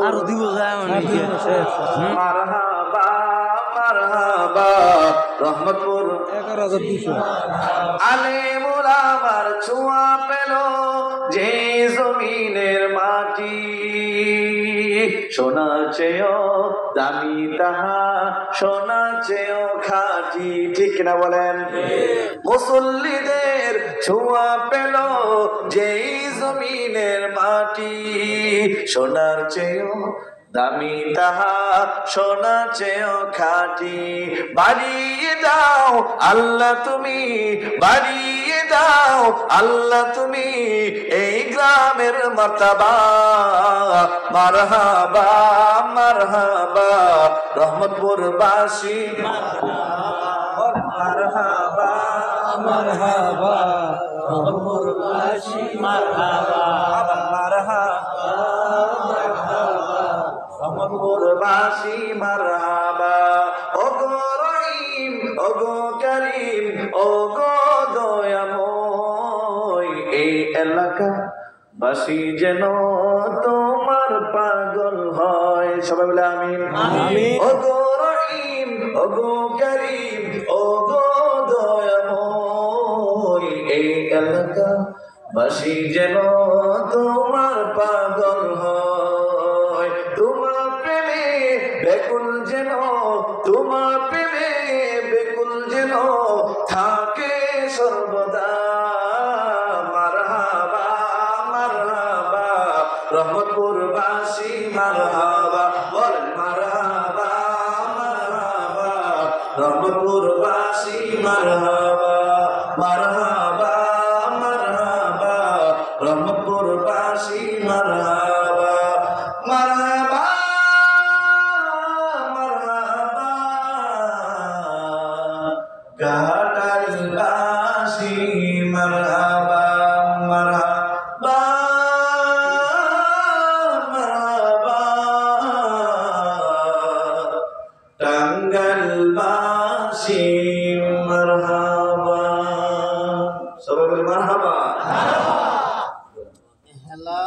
আর দিব যায় মানে মারহাবা মারহাবা রহমতপুর 11,200 আলেমুল আমার ছোঁয়া পেল যে জমিনের মাটি সোনা চেয়েও দামি তাহা সোনা চেয়েও খাঁটি ঠিক না বলেন মুসল্লিদের ছোঁয়া পেল যেই জমিনের মাটি সোনার চেয়েও দামি তাহা সোনা চেয়েও খাঁটি বাড়িয়ে দাও আল্লাহ তুমি বাড়িয়ে দাও আল্লাহ তুমি এই গ্রামের মারতাবা মারহাবা মারহাবা রহমতপুর বাসী মারহাবা মারহাবা রহমতপুর বাসী মারহাবা মারহাবা রহমতপুর বাসী মারহাবা ওগো রহিম ওগো করিম ওগো দয়াময় এই এলাকা বাসী যেন তোমার পাগল হয় সবাই বলে আমিন আমিন। ওগো রহিম ওগো করিম ওগো দয়াময় এই এলাকা বাসী যেন তোমার পাগল হয় তোমার প্রেমে বেকুল যেন তোমার প্রেমে বেকুল যেন থাকে সর্বদা মারহাবা মারহাবা রহমতপুর বাসী মারহাবা বলেন মারহাবা মারহাবা রহমতপুর বাসী মারহাবা মারহাবা মারহাবা রহমতপুর বাসী মারহাবা মারহাবা মারহাবা ঘাটাল বাসী মারহাবা মারহাবা মারহাবা টাঙ্গাইল বাসী